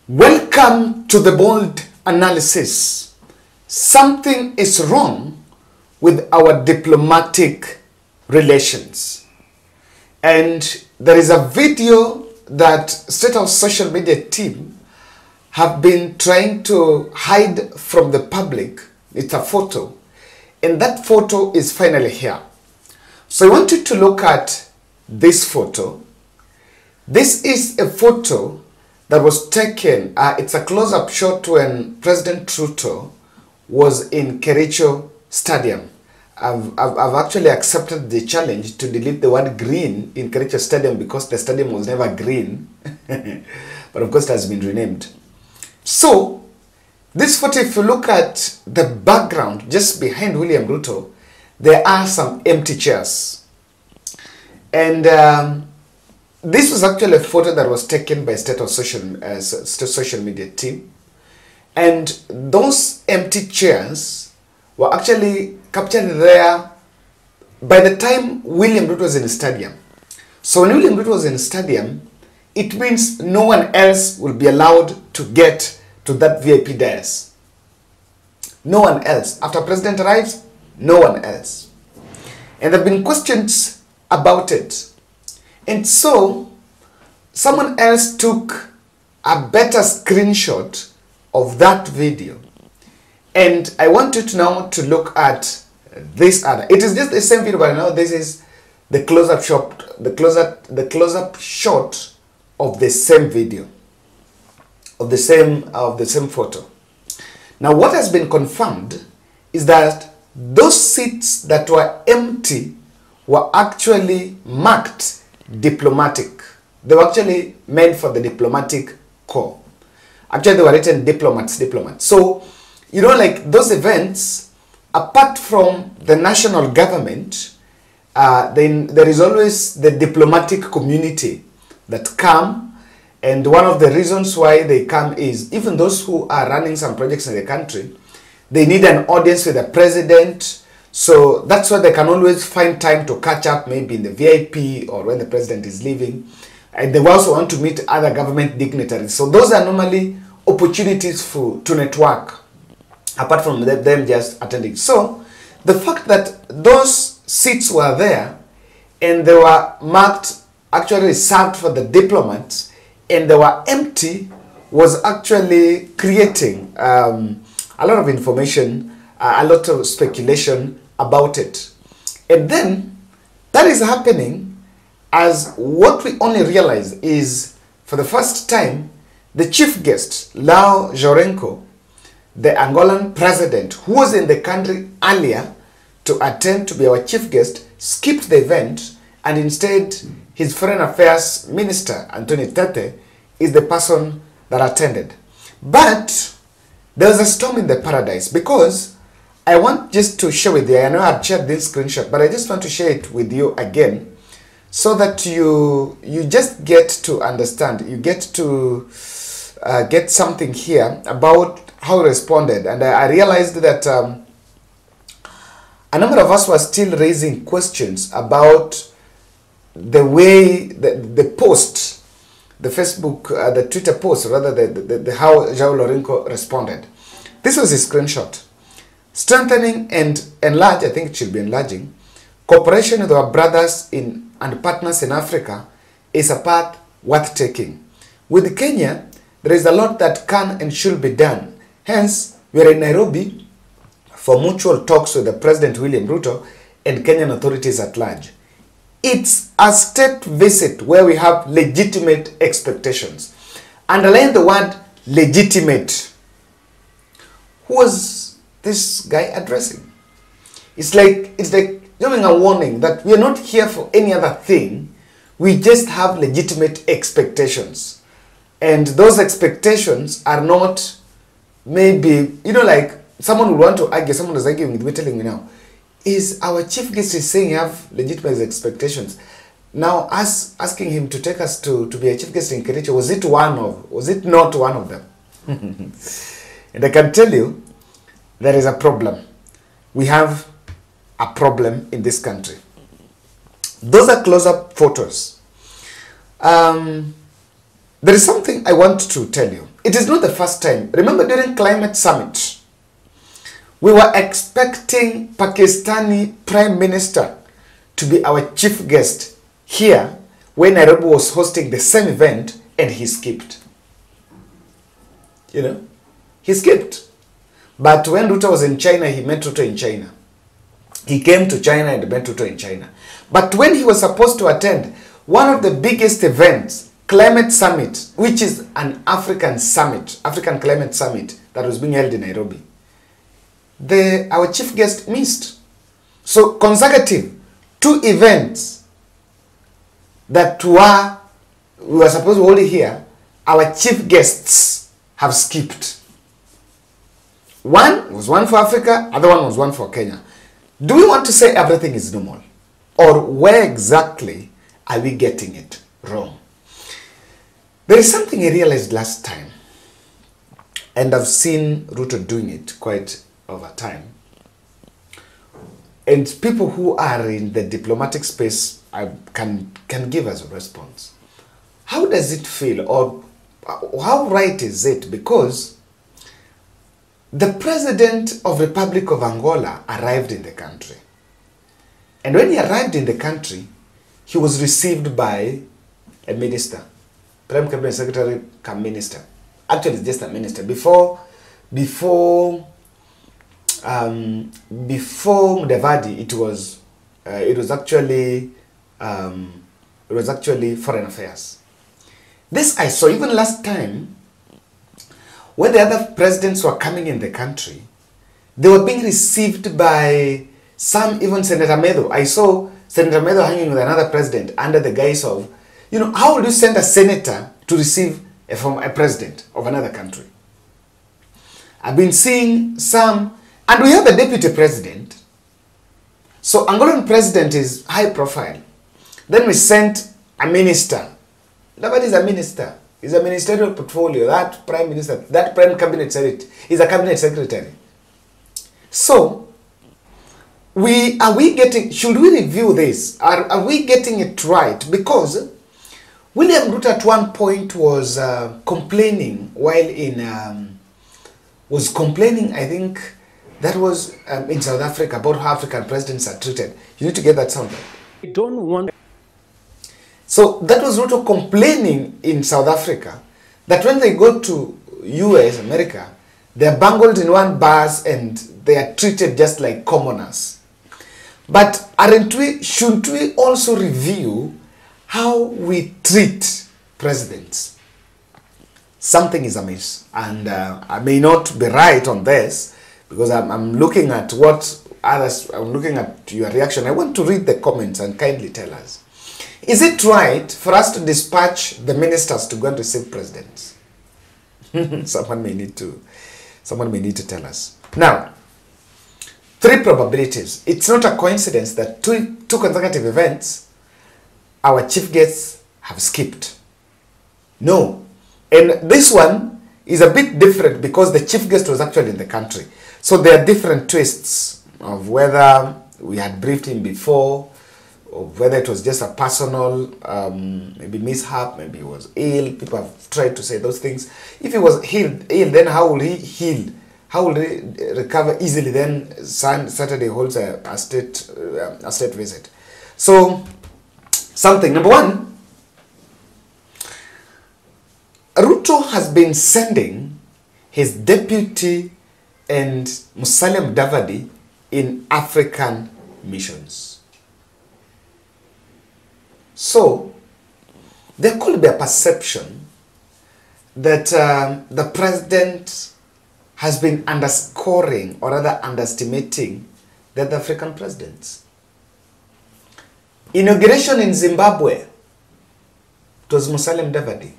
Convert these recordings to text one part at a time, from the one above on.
Welcome to the bold analysis. Something is wrong with our diplomatic relations. And there is a video that State House social media team have been trying to hide from the public. It's a photo. And that photo is finally here. So I want you to look at this photo. This is a photo that was taken, it's a close-up shot when President Ruto was in Kericho Stadium. I've actually accepted the challenge to delete the word green in Kericho Stadium because the stadium was never green. But of course it has been renamed. So, this photo, if you look at the background just behind William Ruto, there are some empty chairs. And this was actually a photo that was taken by State of social media team. And those empty chairs were actually captured there by the time William Ruto was in the stadium. So when William Ruto was in the stadium, it means no one else will be allowed to get to that VIP dais. No one else. After President arrives, no one else. And there have been questions about it. And so, someone else took a better screenshot of that video. And I want you to now to look at this other. It is just the same video, but now this is the close-up shot, the close-up shot of the same video, of the same photo. Now, what has been confirmed is that those seats that were empty were actually marked diplomatic. They were actually meant for the diplomatic corps. Actually, they were written diplomats. So, you know, like those events, apart from the national government, then there is always the diplomatic community that come. And one of the reasons why they come is even those who are running some projects in the country, they need an audience with the president. So that's why they can always find time to catch up, maybe in the VIP or when the president is leaving. And they also want to meet other government dignitaries. So those are normally opportunities to network, apart from them just attending. So the fact that those seats were there and they were marked, actually reserved for the diplomats, and they were empty, was actually creating a lot of information, a lot of speculation about it. And then that is happening as what we only realize is, for the first time, the chief guest, Lao Jorenko, the Angolan president, who was in the country earlier to attend to be our chief guest, skipped the event, and instead his foreign affairs minister, Anthony Fete, is the person that attended. But there was a storm in the paradise, because I want just to share with you, I know I've shared this screenshot, but I just want to share it with you again so that you just get to understand, you get to get something here about how he responded. And I realized that a number of us were still raising questions about the way the post, the Facebook, the Twitter post, rather the how Joao Lourenco responded. This was his screenshot. Strengthening and enlarge, I think it should be enlarging, cooperation with our brothers and partners in Africa is a path worth taking. With Kenya, there is a lot that can and should be done. Hence, we are in Nairobi for mutual talks with the President William Ruto and Kenyan authorities at large. It's a state visit where we have legitimate expectations. Underline the word legitimate. Who was this guy addressing? It's like giving a warning that we are not here for any other thing. We just have legitimate expectations. And those expectations are not maybe, you know, like someone would want to argue, someone is arguing with me, telling me now, is our chief guest is saying you have legitimate expectations. Now, us asking him to take us to be a chief guest in Kericho, was it not one of them? And I can tell you, there is a problem. We have a problem in this country. Those are close-up photos. There is something I want to tell you. it is not the first time. Remember during climate summit, we were expecting Pakistani Prime Minister to be our chief guest here when Nairobi was hosting the same event, and he skipped. You know, he skipped. But when Ruto was in China, he met Ruto in China. He came to China and met Ruto in China. But when he was supposed to attend one of the biggest events, Climate Summit, which is an African summit, African Climate Summit that was being held in Nairobi, our chief guest missed. So consecutive, 2 events that we were supposed to hold here, our chief guests have skipped. One was one for Africa, other one was one for Kenya. Do we want to say everything is normal? Or where exactly are we getting it wrong? There is something I realized last time, and I've seen Ruto doing it quite over time. And people who are in the diplomatic space can give us a response. How does it feel, or how right is it? Because the president of Republic of Angola arrived in the country. And when he arrived in the country, he was received by a minister, Prime Cabinet Secretary, come minister. Actually, it's just a minister. Before Mudavadi, it was actually foreign affairs. This I saw even last time when the other presidents were coming in the country. They were being received by some, even Senator Medo. I saw Senator Medo hanging with another president under the guise of, you know, how would you send a senator to receive a president of another country? I've been seeing some, and we have a deputy president. So Angolan president is high profile. Then we sent a minister. Nobody is a minister. It's a ministerial portfolio. That prime minister, that prime cabinet secretary is a cabinet secretary. So, should we review this? Are we getting it right? Because William Ruto at one point was complaining I think that was in South Africa, about how African presidents are treated. You need to get that sound. I don't want. So that was Ruto complaining in South Africa that when they go to US, America, they're bungled in one bus and they are treated just like commoners. But shouldn't we also review how we treat presidents? Something is amiss, and I may not be right on this because I'm looking at I'm looking at your reaction. I want to read the comments and kindly tell us. Is it right for us to dispatch the ministers to go and receive presidents? Someone may need to tell us. Now, 3 probabilities. It's not a coincidence that two consecutive events, our chief guests have skipped. No. And this one is a bit different because the chief guest was actually in the country. So there are different twists of whether we had briefed him before, or whether it was just a personal maybe mishap, maybe he was ill. People have tried to say those things. If he was ill, then how will he heal? How will he recover easily? Then Saturday holds a state visit. So, number one, Ruto has been sending his deputy and Musalia Mudavadi in African missions. So, there could be a perception that the president has been underscoring or rather underestimating the other African presidents. Inauguration in Zimbabwe, it was Musalia Mudavadi.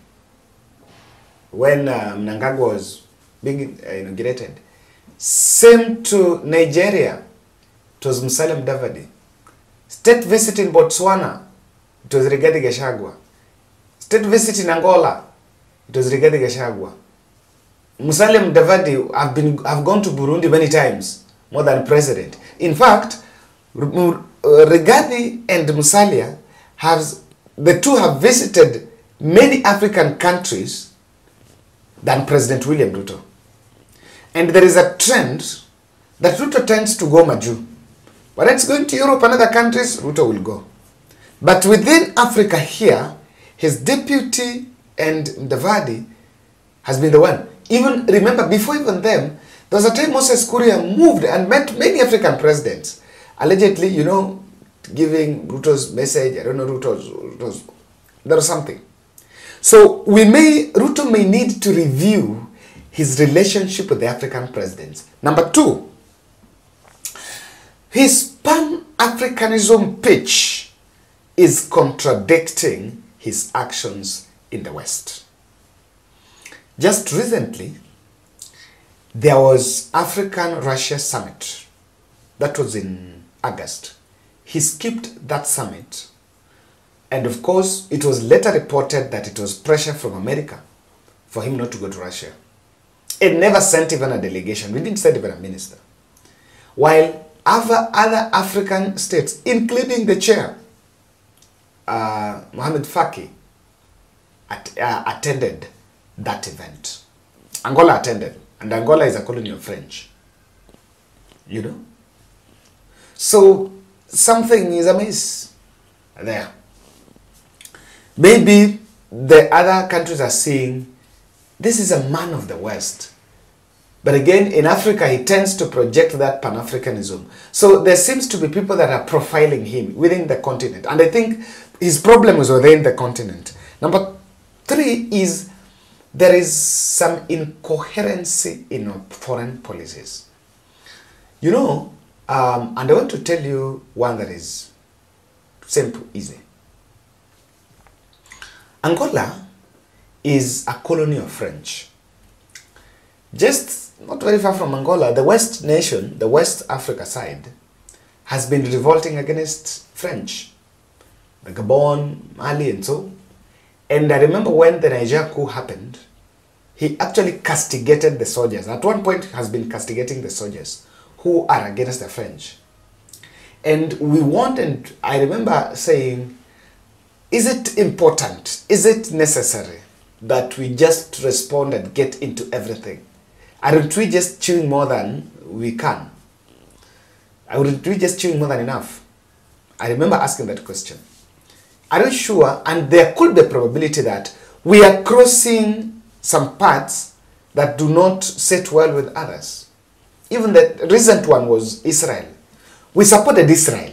When Mnangagwa was being inaugurated. Same to Nigeria, it was Musalia Mudavadi. State visit in Botswana, it was Rigathi Gachagua. State visit in Angola, it was Rigathi Gachagua. Musalia Mudavadi have gone to Burundi many times, more than president. In fact, Rigathi and Musalia the two have visited many African countries than President William Ruto. And there is a trend that Ruto tends to go Maju. When it's going to Europe and other countries, Ruto will go. But within Africa here, his deputy and Mudavadi has been the one. Even, remember, before even them, there was a time Moses Kuria moved and met many African presidents. Allegedly, you know, giving Ruto's message, I don't know, Ruto's there was something. So Ruto may need to review his relationship with the African presidents. Number two, his pan-Africanism pitch is contradicting his actions in the West. Just recently, there was African-Russia summit. That was in August. He skipped that summit. And of course, it was later reported that it was pressure from America for him not to go to Russia. It never sent even a delegation. We didn't send even a minister. While other African states, including the chair, Mohamed Faki, attended that event. Angola attended. And Angola is a colony of French. You know? So, something is amiss there. Maybe the other countries are seeing, this is a man of the West. But again, in Africa, he tends to project that Pan-Africanism. So there seems to be people that are profiling him within the continent. And I think his problem is within the continent. Number three is there is some incoherency in our foreign policies. You know, and I want to tell you one that is simple, easy. Angola is a colony of French. Just not very far from Angola, the West nation, the West Africa side, has been revolting against French. The Gabon, Mali and so. And I remember when the Niger coup happened, he actually castigated the soldiers. At one point, has been castigating the soldiers who are against the French. And we wanted, I remember saying, is it important? Is it necessary that we just respond and get into everything? Aren't we just chewing more than we can? Aren't we just chewing more than enough? I remember asking that question. Are you sure? And there could be a probability that we are crossing some paths that do not sit well with others. Even the recent one was Israel. We supported Israel.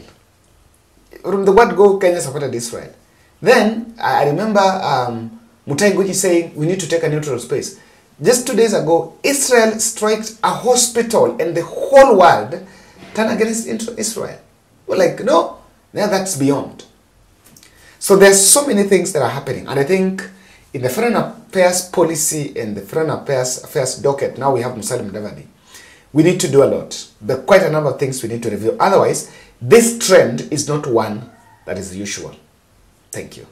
From the word go, Kenya supported Israel. Then, I remember Mutai Ngugi saying, we need to take a neutral space. Just 2 days ago, Israel struck a hospital and the whole world turned against Israel. We're like, no, now that's beyond. So there's so many things that are happening. And I think in the foreign affairs policy and the foreign affairs docket, now we have Musalia Mudavadi. We need to do a lot. There are quite a number of things we need to review. Otherwise, this trend is not one that is usual. Thank you.